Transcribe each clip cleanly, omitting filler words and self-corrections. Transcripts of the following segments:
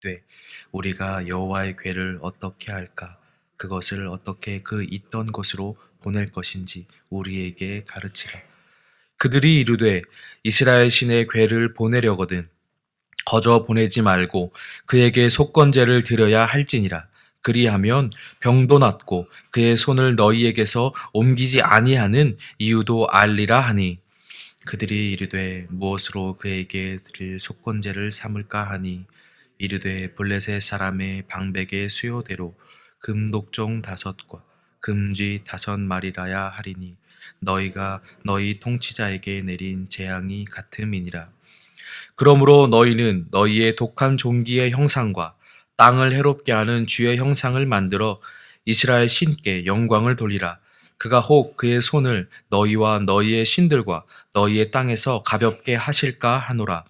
묻되 우리가 여호와의 궤를 어떻게 할까? 그것을 어떻게 그 있던 곳으로 보낼 것인지 우리에게 가르치라. 그들이 이르되 이스라엘 신의 궤를 보내려거든 거저 보내지 말고 그에게 속건제를 드려야 할지니라. 그리하면 병도 낫고 그의 손을 너희에게서 옮기지 아니하는 이유도 알리라 하니 그들이 이르되 무엇으로 그에게 드릴 속건제를 삼을까 하니 이르되 블레셋 사람의 방백의 수요대로 금독종 5과 금쥐 5마리라야 하리니 너희가 너희 통치자에게 내린 재앙이 같음이니라. 그러므로 너희는 너희의 독한 종기의 형상과 땅을 해롭게 하는 쥐의 형상을 만들어 이스라엘 신께 영광을 돌리라. 그가 혹 그의 손을 너희와 너희의 신들과 너희의 땅에서 가볍게 하실까 하노라.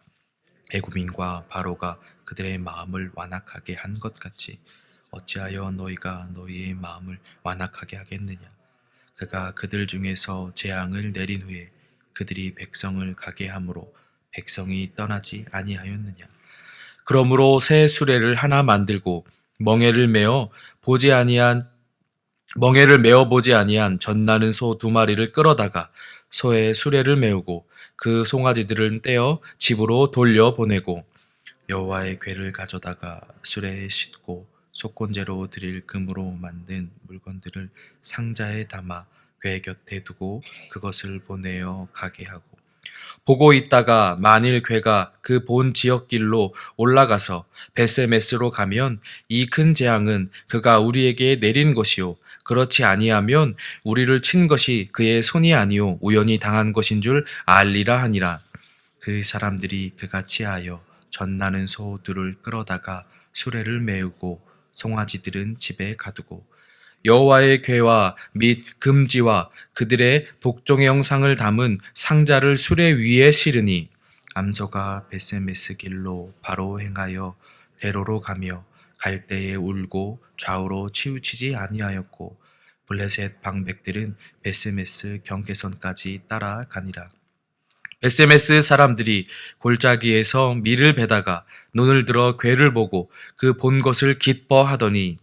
애굽인과 바로가 그들의 마음을 완악하게 한 것 같이 어찌하여 너희가 너희의 마음을 완악하게 하겠느냐. 그가 그들 중에서 재앙을 내린 후에 그들이 백성을 가게 함으로 백성이 떠나지 아니하였느냐. 그러므로 새 수레를 하나 만들고 멍에를 메어 보지 아니한 젖나는 소 2마리를 끌어다가 소의 수레를 메우고 그 송아지들을 떼어 집으로 돌려 보내고 여호와의 궤를 가져다가 수레에 싣고 속건제로 드릴 금으로 만든 물건들을 상자에 담아 궤 곁에 두고 그것을 보내어 가게 하고 보고 있다가 만일 궤가 그 본 지역길로 올라가서 베세메스로 가면 이 큰 재앙은 그가 우리에게 내린 것이요 그렇지 아니하면 우리를 친 것이 그의 손이 아니요 우연히 당한 것인 줄 알리라 하니라. 그 사람들이 그같이 하여 젖나는 소들을 끌어다가 수레를 메우고 송아지들은 집에 가두고 여호와의 궤와 및 금지와 그들의 독종의 형상을 담은 상자를 수레 위에 실으니 암소가 베세메스 길로 바로 행하여 대로로 가며 갈 때에 울고 좌우로 치우치지 아니하였고 블레셋 방백들은 베세메스 경계선까지 따라가니라. 베세메스 사람들이 골짜기에서 밀을 베다가 눈을 들어 궤를 보고 그 본 것을 기뻐하더니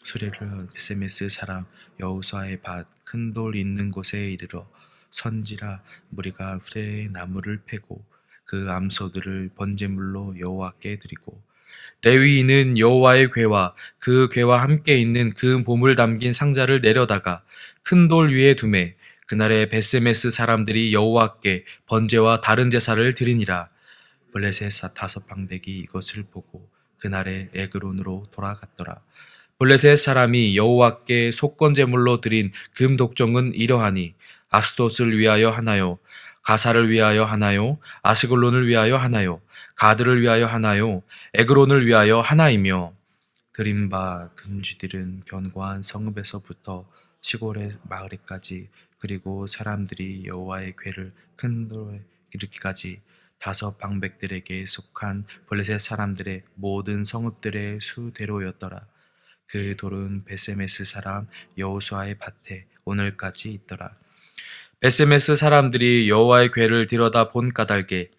수레를 베세메스 사람 여호수아의 밭 큰 돌 있는 곳에 이르러 선지라 무리가 수레의 나무를 패고 그 암소들을 번제물로 여호와께 드리고 레위인은 여호와의 궤와 그 궤와 함께 있는 그 보물 담긴 상자를 내려다가 큰 돌 위에 두매 그날에 베세메스 사람들이 여호와께 번제와 다른 제사를 드리니라. 블레셋 5방백이 이것을 보고 그날에 에그론으로 돌아갔더라. 블레셋 사람이 여호와께 속건제물로 드린 금 독종은 이러하니 아스돗을 위하여 하나요, 가사를 위하여 하나요, 아스글론을 위하여 하나요, 가드를 위하여 하나요, 에그론을 위하여 하나이며 드린 바 금쥐들은 견고한 성읍에서부터 시골의 마을에까지 그리고 사람들이 여호와의 궤를 큰 돌에 이르기까지 5방백들에게 속한 블레셋 사람들의 모든 성읍들의 수대로였더라. 그 돌은 베세메스 사람 여호수아의 밭에 오늘까지 있더라. 베세메스 사람들이 여호와의 궤를 들여다 본 까닭에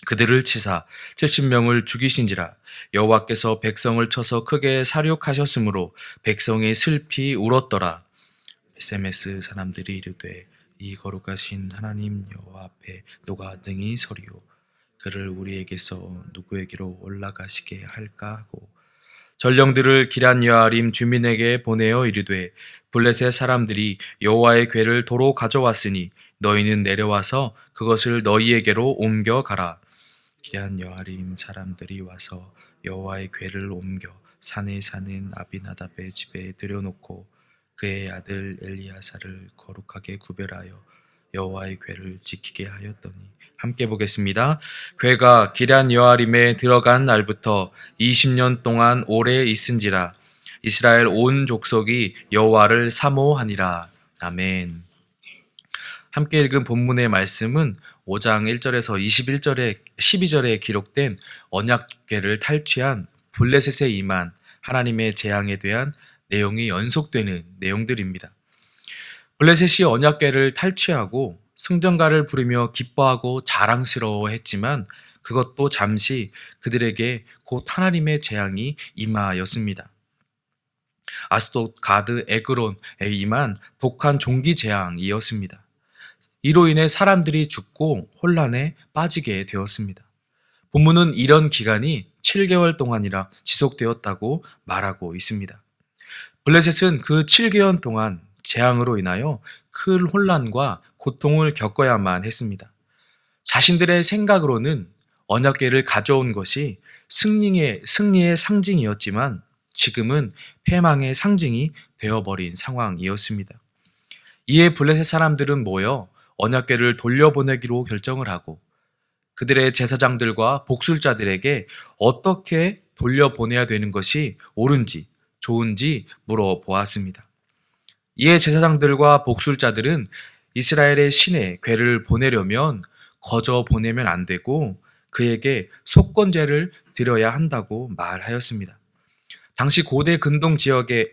그들을 치사 70명을 죽이신지라. 여호와께서 백성을 쳐서 크게 사륙하셨으므로 백성이 슬피 울었더라. 베세메스 사람들이 이르되 이 거룩하신 하나님 여호와 앞에 누가 능히 서리요 그를 우리에게서 누구에게로 올라가시게 할까 하고 전령들을 기럇 여아림 주민에게 보내어 이르되 블레셋 사람들이 여호와의 궤를 도로 가져왔으니 너희는 내려와서 그것을 너희에게로 옮겨 가라. 기럇 여아림 사람들이 와서 여호와의 궤를 옮겨 산에 사는 아비나답의 집에 들여놓고 그의 아들 엘리야사를 거룩하게 구별하여 여호와의 궤를 지키게 하였더니 함께 보겠습니다. 궤가 기럇 여아림에 들어간 날부터 20년 동안 오래 있은지라 이스라엘 온 족속이 여호와를 사모하니라. 아멘. 함께 읽은 본문의 말씀은 5장 1절에서 12절에 기록된 언약궤를 탈취한 블레셋에 임한 하나님의 재앙에 대한 내용이 연속되는 내용들입니다. 블레셋이 언약궤를 탈취하고 승전가를 부르며 기뻐하고 자랑스러워했지만 그것도 잠시 그들에게 곧 하나님의 재앙이 임하였습니다. 아스돗, 가드, 에그론에 임한 독한 종기 재앙이었습니다. 이로 인해 사람들이 죽고 혼란에 빠지게 되었습니다. 본문은 이런 기간이 7개월 동안이라 지속되었다고 말하고 있습니다. 블레셋은 그 7개월 동안 재앙으로 인하여 큰 혼란과 고통을 겪어야만 했습니다. 자신들의 생각으로는 언약궤를 가져온 것이 승리의 상징이었지만 지금은 패망의 상징이 되어버린 상황이었습니다. 이에 블레셋 사람들은 모여 언약궤를 돌려보내기로 결정을 하고 그들의 제사장들과 복술자들에게 어떻게 돌려보내야 되는 것이 옳은지 좋은지 물어보았습니다. 이에 제사장들과 복술자들은 이스라엘의 신의 궤를 보내려면 거저 보내면 안 되고 그에게 속건제를 드려야 한다고 말하였습니다. 당시 고대 근동 지역의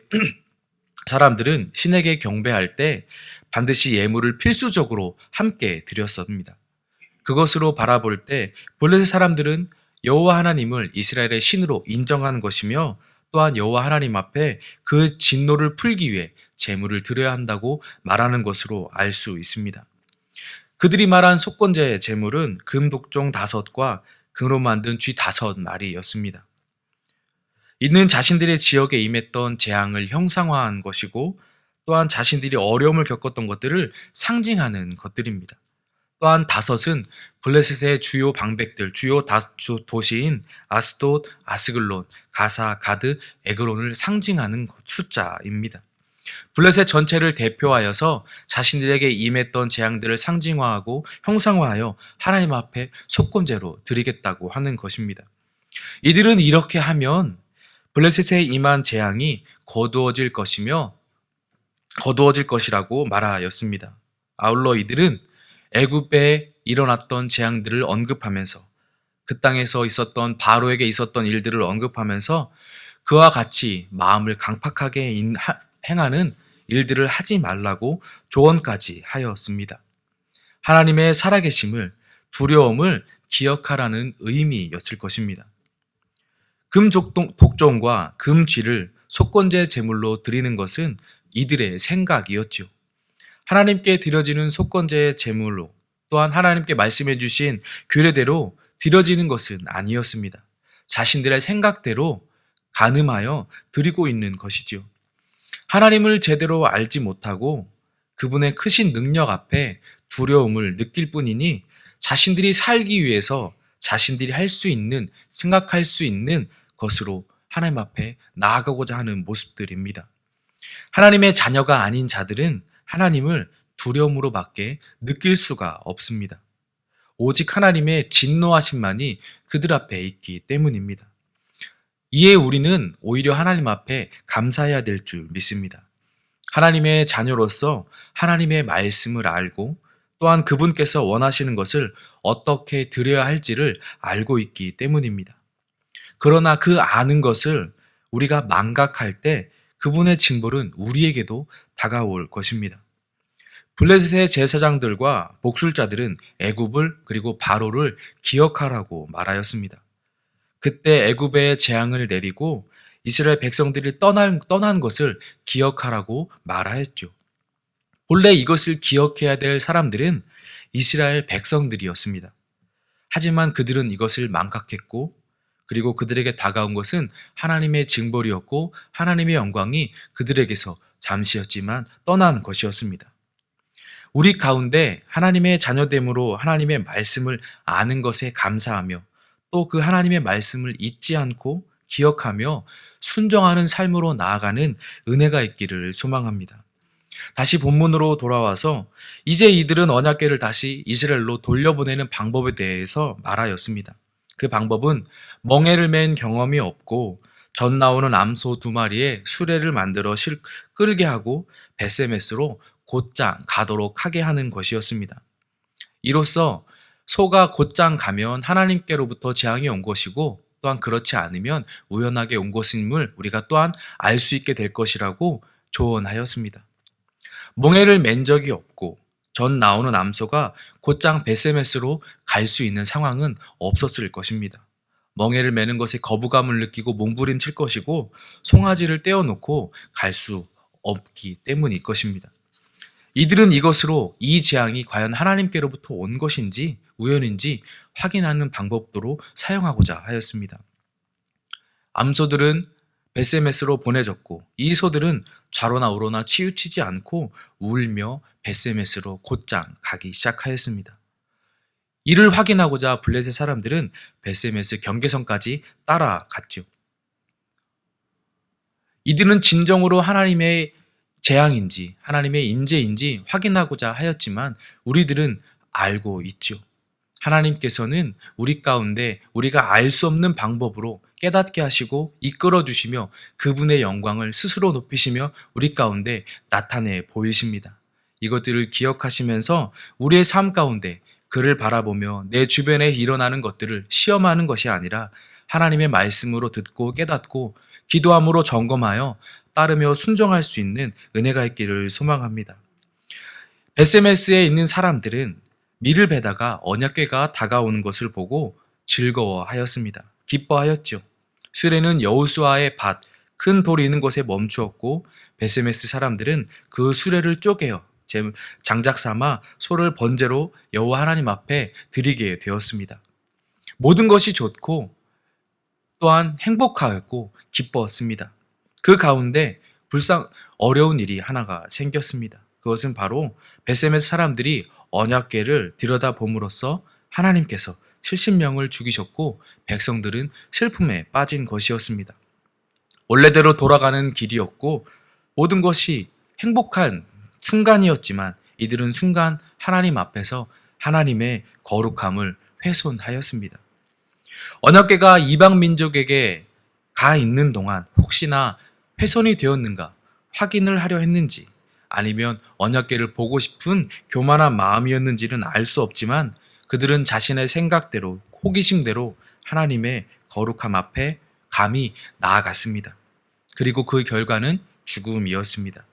사람들은 신에게 경배할 때 반드시 예물을 필수적으로 함께 드렸습니다. 그것으로 바라볼 때 블레셋 사람들은 여호와 하나님을 이스라엘의 신으로 인정하는 것이며 또한 여호와 하나님 앞에 그 진노를 풀기 위해 제물을 드려야 한다고 말하는 것으로 알 수 있습니다. 그들이 말한 속건제 제물은 금독종 5과 금으로 만든 쥐 5마리였습니다. 이는 자신들의 지역에 임했던 재앙을 형상화한 것이고 또한 자신들이 어려움을 겪었던 것들을 상징하는 것들입니다. 또한 5은 블레셋의 주요 방백들, 주요 도시인 아스돗, 아스글론, 가사, 가드, 에그론을 상징하는 숫자입니다. 블레셋 전체를 대표하여서 자신들에게 임했던 재앙들을 상징화하고 형상화하여 하나님 앞에 속건제로 드리겠다고 하는 것입니다. 이들은 이렇게 하면 블레셋에 임한 재앙이 거두어질 것이라고 말하였습니다. 아울러 이들은 애굽에 일어났던 재앙들을 언급하면서 그 땅에서 있었던 바로에게 있었던 일들을 언급하면서 그와 같이 마음을 강팍하게 행하는 일들을 하지 말라고 조언까지 하였습니다. 하나님의 살아계심을, 두려움을 기억하라는 의미였을 것입니다. 독종과 금쥐를 속건제 제물로 드리는 것은 이들의 생각이었죠. 하나님께 드려지는 속건제 제물로 또한 하나님께 말씀해 주신 규례대로 드려지는 것은 아니었습니다. 자신들의 생각대로 간음하여 드리고 있는 것이지요. 하나님을 제대로 알지 못하고 그분의 크신 능력 앞에 두려움을 느낄 뿐이니 자신들이 살기 위해서 자신들이 할 수 있는, 생각할 수 있는 것으로 하나님 앞에 나아가고자 하는 모습들입니다. 하나님의 자녀가 아닌 자들은 하나님을 두려움으로밖에 느낄 수가 없습니다. 오직 하나님의 진노하심만이 그들 앞에 있기 때문입니다. 이에 우리는 오히려 하나님 앞에 감사해야 될 줄 믿습니다. 하나님의 자녀로서 하나님의 말씀을 알고 또한 그분께서 원하시는 것을 어떻게 드려야 할지를 알고 있기 때문입니다. 그러나 그 아는 것을 우리가 망각할 때 그분의 징벌은 우리에게도 다가올 것입니다. 블레셋의 제사장들과 복술자들은 애굽을 그리고 바로를 기억하라고 말하였습니다. 그때 애굽의 재앙을 내리고 이스라엘 백성들이 떠난 것을 기억하라고 말하였죠. 본래 이것을 기억해야 될 사람들은 이스라엘 백성들이었습니다. 하지만 그들은 이것을 망각했고 그리고 그들에게 다가온 것은 하나님의 징벌이었고 하나님의 영광이 그들에게서 잠시였지만 떠난 것이었습니다. 우리 가운데 하나님의 자녀됨으로 하나님의 말씀을 아는 것에 감사하며 또 그 하나님의 말씀을 잊지 않고 기억하며 순종하는 삶으로 나아가는 은혜가 있기를 소망합니다. 다시 본문으로 돌아와서 이제 이들은 언약궤를 다시 이스라엘로 돌려보내는 방법에 대해서 말하였습니다. 그 방법은 멍에를 맨 경험이 없고 전 나오는 암소 2마리에 수레를 만들어 끌게 하고 베세메스로 곧장 가도록 하게 하는 것이었습니다. 이로써 소가 곧장 가면 하나님께로부터 재앙이 온 것이고 또한 그렇지 않으면 우연하게 온 것임을 우리가 또한 알 수 있게 될 것이라고 조언하였습니다. 멍에를 맨 적이 없고 전 나오는 암소가 곧장 베세메스로 갈 수 있는 상황은 없었을 것입니다. 멍에를 매는 것에 거부감을 느끼고 몸부림칠 것이고 송아지를 떼어놓고 갈 수 없기 때문일 것입니다. 이들은 이것으로 이 재앙이 과연 하나님께로부터 온 것인지 우연인지 확인하는 방법도로 사용하고자 하였습니다. 암소들은 베세메스로 보내졌고 이 소들은 좌로나 우로나 치우치지 않고 울며 베세메스로 곧장 가기 시작하였습니다. 이를 확인하고자 블레셋 사람들은 베세메스 경계선까지 따라갔지요. 이들은 진정으로 하나님의 재앙인지 하나님의 임재인지 확인하고자 하였지만 우리들은 알고 있죠. 하나님께서는 우리 가운데 우리가 알 수 없는 방법으로 깨닫게 하시고 이끌어 주시며 그분의 영광을 스스로 높이시며 우리 가운데 나타내 보이십니다. 이것들을 기억하시면서 우리의 삶 가운데 그를 바라보며 내 주변에 일어나는 것들을 시험하는 것이 아니라 하나님의 말씀으로 듣고 깨닫고 기도함으로 점검하여 따르며 순종할 수 있는 은혜가 있기를 소망합니다. 베세메스에 있는 사람들은 밀을 베다가 언약궤가 다가오는 것을 보고 즐거워하였습니다. 기뻐하였죠. 수레는 여호수아의 밭, 큰 돌이 있는 곳에 멈추었고 베세메스 사람들은 그 수레를 쪼개어 장작 삼아 소를 번제로 여호와 하나님 앞에 드리게 되었습니다. 모든 것이 좋고 또한 행복하였고 기뻤습니다. 그 가운데 어려운 일이 하나가 생겼습니다. 그것은 바로 베세메스 사람들이 언약궤를 들여다봄으로써 하나님께서 70명을 죽이셨고 백성들은 슬픔에 빠진 것이었습니다. 원래대로 돌아가는 길이었고 모든 것이 행복한 순간이었지만 이들은 순간 하나님 앞에서 하나님의 거룩함을 훼손하였습니다. 언약궤가 이방 민족에게 가 있는 동안 혹시나 훼손이 되었는가 확인을 하려 했는지 아니면 언약궤를 보고 싶은 교만한 마음이었는지는 알 수 없지만 그들은 자신의 생각대로 호기심대로 하나님의 거룩함 앞에 감히 나아갔습니다. 그리고 그 결과는 죽음이었습니다.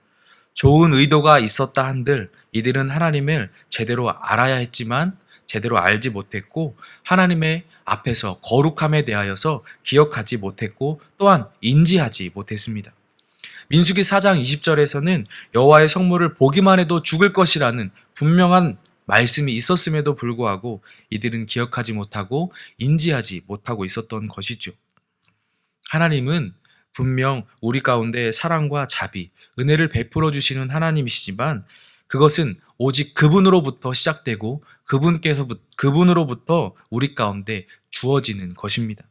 좋은 의도가 있었다 한들 이들은 하나님을 제대로 알아야 했지만 제대로 알지 못했고 하나님의 앞에서 거룩함에 대하여서 기억하지 못했고 또한 인지하지 못했습니다. 민수기 4장 20절에서는 여호와의 성물을 보기만 해도 죽을 것이라는 분명한 말씀이 있었음에도 불구하고 이들은 기억하지 못하고 인지하지 못하고 있었던 것이죠. 하나님은 분명 우리 가운데 사랑과 자비, 은혜를 베풀어 주시는 하나님이시지만 그것은 오직 그분으로부터 시작되고 그분으로부터 우리 가운데 주어지는 것입니다.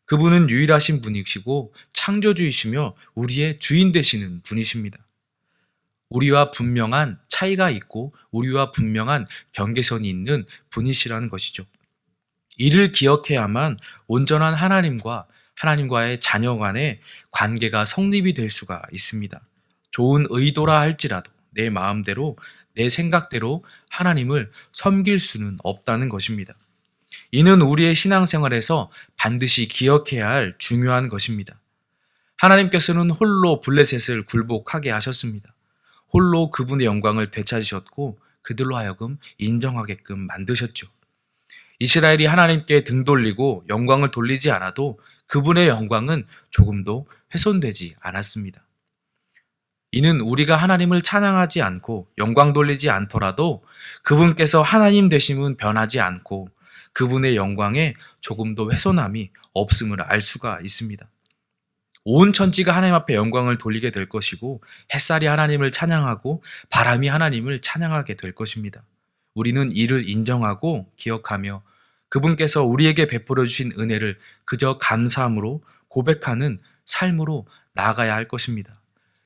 그분은 유일하신 분이시고 창조주이시며 우리의 주인 되시는 분이십니다. 우리와 분명한 차이가 있고 우리와 분명한 경계선이 있는 분이시라는 것이죠. 이를 기억해야만 온전한 하나님과의 자녀 간의 관계가 성립이 될 수가 있습니다. 좋은 의도라 할지라도 내 마음대로 내 생각대로 하나님을 섬길 수는 없다는 것입니다. 이는 우리의 신앙생활에서 반드시 기억해야 할 중요한 것입니다. 하나님께서는 홀로 블레셋을 굴복하게 하셨습니다. 홀로 그분의 영광을 되찾으셨고 그들로 하여금 인정하게끔 만드셨죠. 이스라엘이 하나님께 등 돌리고 영광을 돌리지 않아도 그분의 영광은 조금도 훼손되지 않았습니다. 이는 우리가 하나님을 찬양하지 않고 영광 돌리지 않더라도 그분께서 하나님 되심은 변하지 않고 그분의 영광에 조금도 훼손함이 없음을 알 수가 있습니다. 온 천지가 하나님 앞에 영광을 돌리게 될 것이고 햇살이 하나님을 찬양하고 바람이 하나님을 찬양하게 될 것입니다. 우리는 이를 인정하고 기억하며 그분께서 우리에게 베풀어 주신 은혜를 그저 감사함으로 고백하는 삶으로 나아가야 할 것입니다.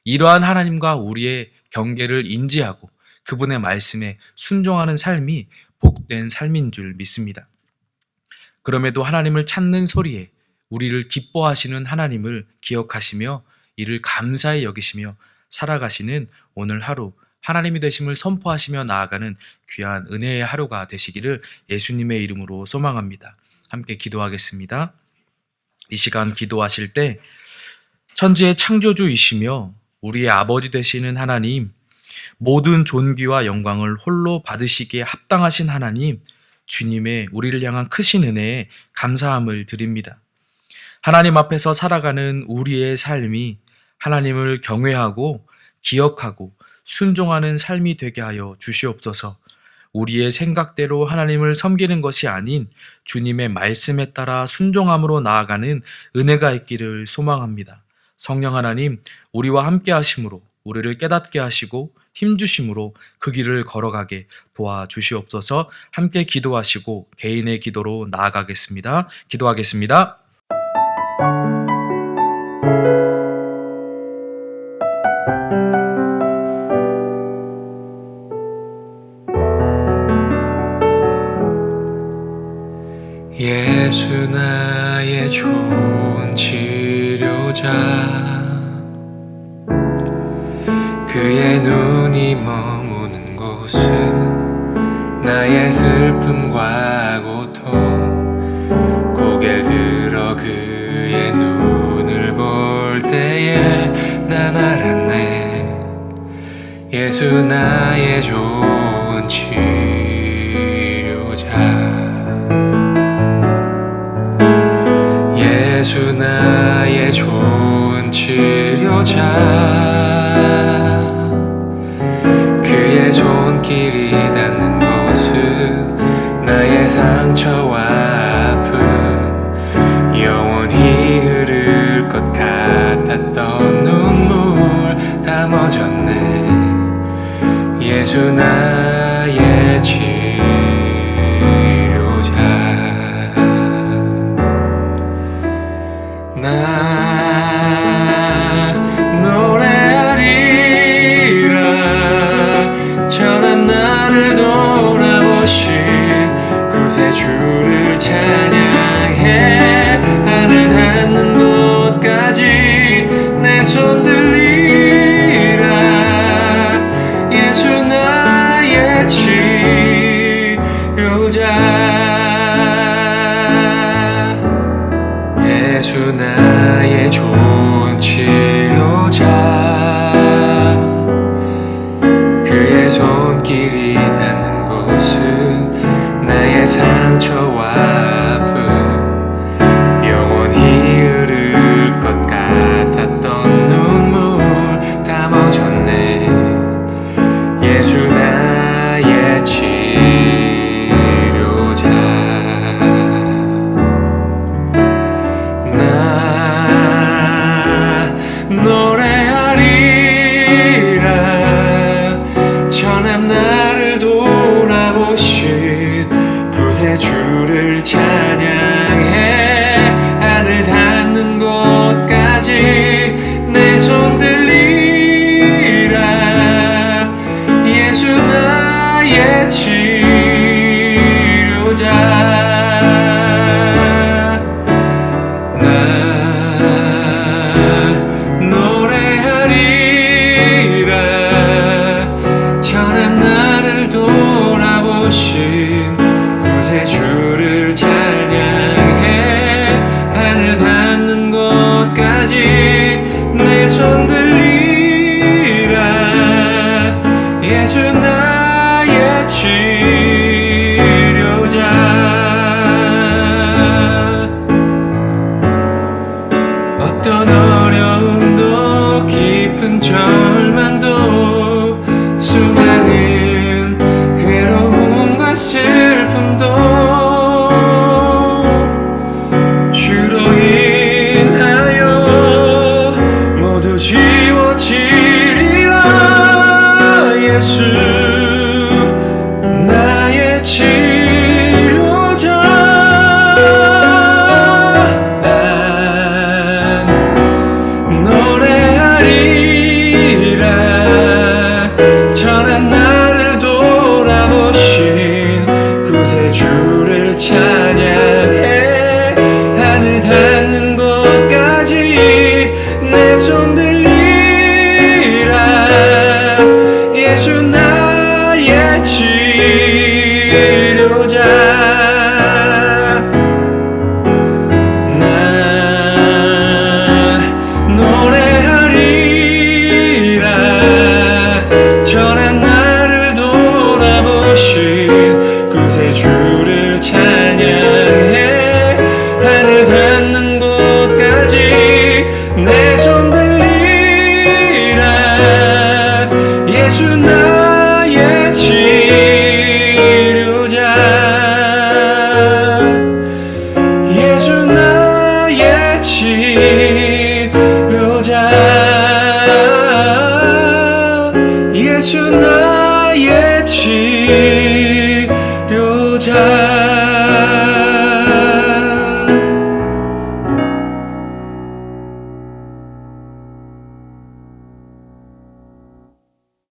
이러한 하나님과 우리의 경계를 인지하고 그분의 말씀에 순종하는 삶이 복된 삶인 줄 믿습니다. 그럼에도 하나님을 찾는 소리에 우리를 기뻐하시는 하나님을 기억하시며 이를 감사히 여기시며 살아가시는 오늘 하루 하나님이 되심을 선포하시며 나아가는 귀한 은혜의 하루가 되시기를 예수님의 이름으로 소망합니다. 함께 기도하겠습니다. 이 시간 기도하실 때 천지의 창조주이시며 우리의 아버지 되시는 하나님, 모든 존귀와 영광을 홀로 받으시기에 합당하신 하나님, 주님의 우리를 향한 크신 은혜에 감사함을 드립니다. 하나님 앞에서 살아가는 우리의 삶이 하나님을 경외하고 기억하고 순종하는 삶이 되게 하여 주시옵소서. 우리의 생각대로 하나님을 섬기는 것이 아닌 주님의 말씀에 따라 순종함으로 나아가는 은혜가 있기를 소망합니다. 성령 하나님, 우리와 함께 하심으로 우리를 깨닫게 하시고 힘주심으로 그 길을 걸어가게 도와주시옵소서. 함께 기도하시고 개인의 기도로 나아가겠습니다. 기도하겠습니다. 예수 나의 좋은 치료자, 그의 눈이 머무는 곳은 나의 슬픔과 고통, 고개를 들어 그의 눈을 볼 때에 난 알았네. 예수 나의 좋은 치료자, 예수 나의 좋은 치료자, 그의 손길이 닿는 곳은 나의 상처와 아픔, 영원히 흐를 것 같았던 눈물 다 멎었네. 예수 나의 치료자. 나 노래하리라, 전한 나를 돌아보신 구세주를 찬양해. 하늘 닿는 곳까지 내 손 들리라. 예수 나의 치료자, 예수 나의 좋은 치료자, 그의 손길이 닿는 곳은 나의 상처와 아픔, 영원히 흐를 것 같았던 눈물 다 멎었네. 예수 나의 치료자. 나 노래하리라, 전한 나를 돌아보신 구세주를 찬양해. 하늘 닿는 곳까지 내 손 들리라. 예수 나의 치료자. 전한 나를 돌아보신 구세주를 찬양해. 하늘 닿는 곳까지 내 손 들리라. 예수 나의 치료자. 어떤 어려움도 깊은 절망도